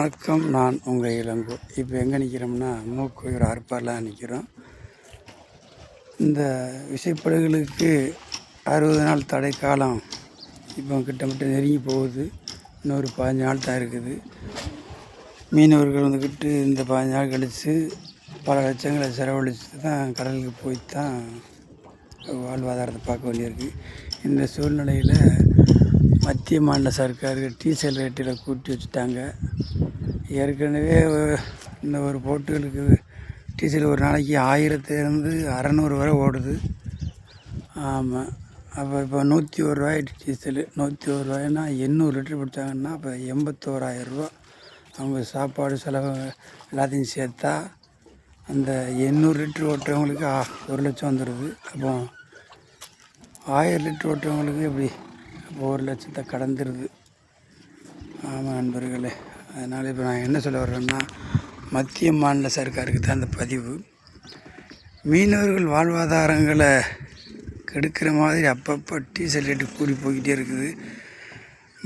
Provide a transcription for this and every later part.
வணக்கம். நான் உங்கள் இளங்கோ. இப்போ எங்கே நிற்கிறோம்னா மூக்கையூர் ஆர்ப்பாரில் நிற்கிறோம். இந்த விசைப்படகுகளுக்கு 60 நாள் தடை காலம் இப்போ கிட்டத்தட்ட நெருங்கி போகுது. இன்னொரு 15 நாள் தான் இருக்குது. மீனவர்கள் வந்துக்கிட்டு இந்த 15 நாள் கழித்து பல லட்சங்களை செலவழித்து தான் கடலுக்கு போய் தான் வாழ்வாதாரத்தை பார்க்க வேண்டியிருக்கு. இந்த சூழ்நிலையில் மத்திய மாநில சர்க்கார்கள் டீசல் ரேட்டில் கூட்டி வச்சுட்டாங்க. ஏற்கனவே இந்த ஒரு போட்டுகளுக்கு டீசல் ஒரு நாளைக்கு 1000 600 வரை ஓடுது. ஆமாம், அப்போ இப்போ 101 ரூபாய் டீசலு. 101 ரூபாய்னா 800 லிட்டர் பிடிச்சாங்கன்னா இப்போ 81,000 ரூபா. அவங்க சாப்பாடு செலவு எல்லாத்தையும் சேர்த்தா அந்த 800 லிட்டர் ஓட்டுறவங்களுக்கு 1 லட்சம் வந்துடுது. அப்போ 1000 லிட்டர் ஓட்டுறவங்களுக்கு எப்படி அப்போ 1 லட்சத்தை கடந்துடுது. ஆமாம் நண்பர்களே, அதனால் இப்போ நான் என்ன சொல்ல வர்றேன்னா, மத்திய மாநில சர்க்காருக்கு தான் அந்த பதிவு. மீனவர்கள் வாழ்வாதாரங்களை கெடுக்கிற மாதிரி அப்பப்போ டீசல் ரேட்டு கூடி போய்கிட்டே இருக்குது.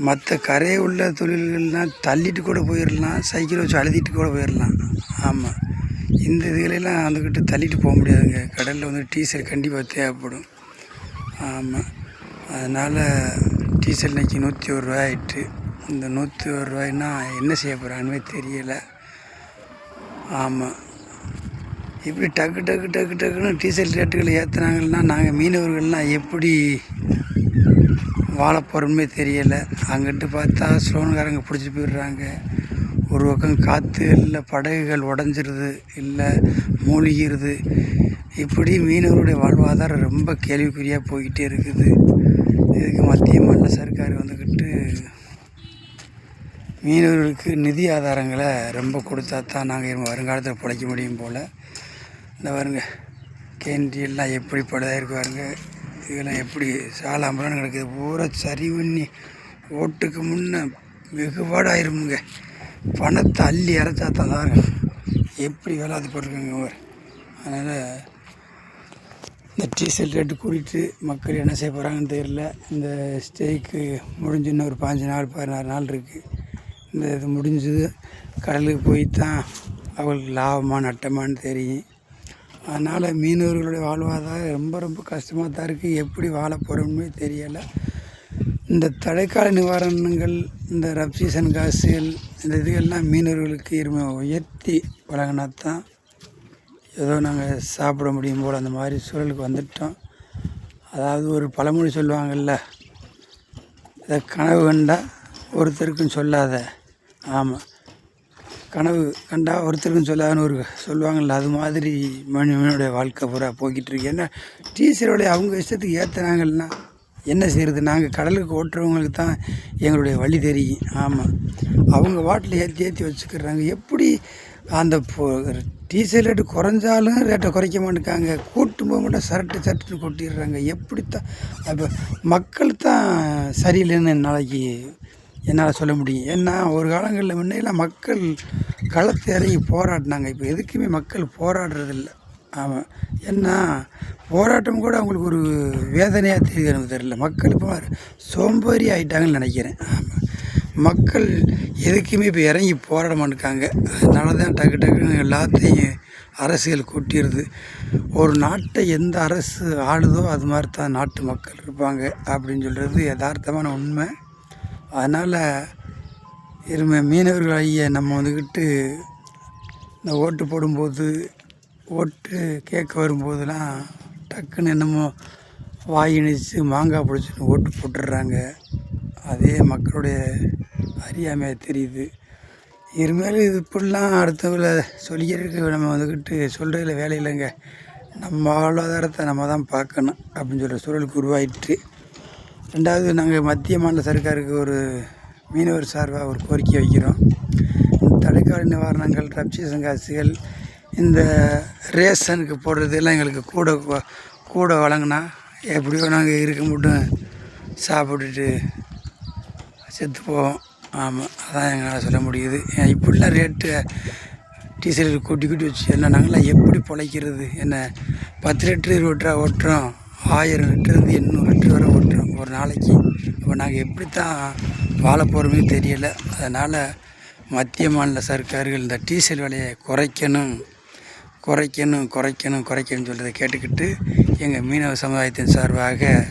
மற்ற கரையை உள்ள தொழில்கள்லாம் தள்ளிட்டு கூட போயிடலாம், சைக்கிள் வச்சு அழுதிட்டு கூட போயிடலாம். ஆமாம், இந்த இதுகளெல்லாம் வந்துக்கிட்டு தள்ளிட்டு போக முடியாதுங்க. கடலில் வந்து டீசல் கண்டிப்பாக தேவைப்படும். ஆமாம், அதனால் டீசல் இன்றைக்கி 101 ரூபாய் ஆகிட்டு. இந்த 101 ரூபாய்னா என்ன செய்ய போகிறாங்கன்னு தெரியலை. ஆமாம், இப்படி டக்குன்னு டீசல் ரேட்டுகளை ஏற்றுனாங்கன்னா நாங்கள் மீனவர்கள்லாம் எப்படி வாழ போகிறோமே தெரியலை. அங்கிட்டு பார்த்தா ஸ்லோன்காரங்க பிடிச்சி போயிடுறாங்க. ஒரு பக்கம் காற்று இல்லை, படகுகள் உடஞ்சிருது, இல்லை மூழ்கிடுது. இப்படி மீனவர்களுடைய வாழ்வாதாரம் ரொம்ப கேள்விக்குறியாக போய்கிட்டே இருக்குது. இதுக்கு மத்திய மாநில சர்க்கார் வந்துக்கிட்டு மீனவர்களுக்கு நிதி ஆதாரங்களை ரொம்ப கொடுத்தா தான் நாங்கள் வருங்காலத்தில் பிழைக்க முடியும் போல். இந்த பாருங்க, கேண்டியெல்லாம் எப்படி பழுதாயிருக்கு பாருங்க. இதெல்லாம் எப்படி சாலாம்பரம் கிடக்குது. பூரா சரி பண்ணி ஓட்டுக்கு முன்னே வெகுபாடாயிருமுங்க. பணத்தை அள்ளி இறச்சா தான் தாங்க எப்படி வேலாது போட்டிருக்காங்க. அதனால் இந்த டீசல் ரேட்டு கூட்டிகிட்டு மக்கள் என்ன செய்ய போகிறாங்கன்னு தெரியல. இந்த ஸ்டேக்கு முடிஞ்சு இன்னும் ஒரு 15 நாள் 16 நாள் இருக்குது. இந்த இது முடிஞ்சது கடலுக்கு போய் தான் அவங்களுக்கு லாபமாக நட்டமானு தெரியும். அதனால் மீனவர்களுடைய வாழ்வாதாரம் ரொம்ப கஷ்டமாக தான் இருக்குது. எப்படி வாழ போகிறோம்னு தெரியலை. இந்த தடைக்கால நிவாரணங்கள், இந்த ரப்சீசன் காசுகள், இந்த இதுகள்லாம் மீனவர்களுக்கு உயர்த்தி வழங்கினா தான் ஏதோ நாங்கள் சாப்பிட முடியும் போல் அந்த மாதிரி சூழலுக்கு வந்துட்டோம். அதாவது ஒரு பழமொழி சொல்லுவாங்கள்ல, இதை கனவு கண்டா ஒருத்தருக்கும் சொல்லாத. ஆமாம், கனவு கண்டா ஒருத்தருக்கும் சொல்லாதன்னு ஒரு சொல்லுவாங்கள்ல, அது மாதிரி மனிதனுடைய வாழ்க்கை பூரா போய்கிட்டு இருக்கு. ஏன்னா டீசலோடைய அவங்க இஷ்டத்துக்கு ஏற்றுனாங்கன்னா என்ன செய்கிறது? நாங்கள் கடலுக்கு ஓட்டுறவங்களுக்கு தான் எங்களுடைய வழி தெரியும். ஆமாம், அவங்க வாட்டில் ஏற்றி வச்சுக்கிறாங்க. எப்படி அந்த டீசல் ரேட்டு குறைஞ்சாலும் ரேட்டை குறைக்க மாட்டேங்காங்க, கூட்டும் போக மட்டும் சரட்டுன்னு கொட்டிடுறாங்க. எப்படித்தான் அப்போ மக்கள் தான் சரியில்லைன்னு என்னால் சொல்ல முடியும். ஏன்னா ஒரு காலங்களில் முன்னையெல்லாம் மக்கள் களத்தை இறங்கி போராடினாங்க. இப்போ எதுக்குமே மக்கள் போராடுறதில்ல. ஆமாம், ஏன்னா போராட்டம் கூட அவங்களுக்கு ஒரு வேதனையாக தெரியுது. எனக்கு தெரியல, மக்கள் இப்போ சோம்பேறி ஆகிட்டாங்கன்னு நினைக்கிறேன். ஆமாம், மக்கள் எதுக்குமே இப்போ இறங்கி போராட மாட்டேங்காங்க. அதனால தான் டக்குன்னு எல்லாத்தையும் அரசியல் கூட்டிடுது. ஒரு நாட்டை எந்த அரசு ஆளுதோ அது மாதிரி தான் நாட்டு மக்கள் இருப்பாங்க அப்படின்னு சொல்கிறது யதார்த்தமான உண்மை. அதனால் மீனவர்கள் ஐயா நம்ம வந்துக்கிட்டு இந்த ஓட்டு போடும்போது, ஓட்டு கேட்க வரும்போதெல்லாம் டக்குன்னு என்னமோ வாயிணிச்சு மாங்காய் பிடிச்சின்னு ஓட்டு போட்டுடுறாங்க. அதே மக்களுடைய அறியாமையாக தெரியுது. இனிமேல் இது இப்படிலாம் அடுத்தவங்களை சொல்லிக்கிறதுக்கு நம்ம வந்துக்கிட்டு சொல்கிறதுல வேலை இல்லைங்க. நம்ம வாழ்வாதாரத்தை நம்ம தான் பார்க்கணும் அப்படின்னு சொல்கிற சூழலுக்கு உருவாயிட்டு. ரெண்டாவது, நாங்கள் மத்திய மாநில சர்க்காருக்கு ஒரு மீனவர் சார்பாக ஒரு கோரிக்கை வைக்கிறோம். தடைக்கால நிவாரணங்கள், ரப்சீசன் காசுகள், இந்த ரேஷனுக்கு போடுறதெல்லாம் எங்களுக்கு கூட வழங்கினா எப்படியோ நாங்கள் இருக்க மட்டும் சாப்பிட்டுட்டு செத்து போவோம். ஆமாம், அதான் எங்களால் சொல்ல முடியுது. இப்படிலாம் ரேட்டு டீசல் கூட்டி வச்சு என்ன நாங்களாம் எப்படி பிழைக்கிறது? என்ன 10 லிட்டரு 20 ரூபா ஓட்டுறோம், 1000 லிட்டருந்து 800 லிட்டர் வரை ஓட்டுறோம் ஒரு நாளைக்கு. இப்போ நாங்கள் எப்படி தான் வாழ போகிறோமே தெரியலை. அதனால் மத்திய மாநில சர்க்கார்கள் இந்த டீசல் விலையை குறைக்கணும்னு சொல்கிறத கேட்டுக்கிட்டு எங்கள் மீனவ சமுதாயத்தின் சார்பாக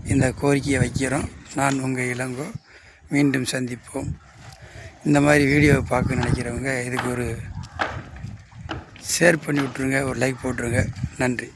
இந்த கோரிக்கையை வைக்கிறோம். நான் உங்கள் இளங்கோ. மீண்டும் சந்திப்போம். இந்த மாதிரி வீடியோவை பார்க்க நினைக்கிறவங்க இதுக்கு ஒரு ஷேர் பண்ணி விட்ருங்க, ஒரு லைக் போட்டுருங்க. நன்றி.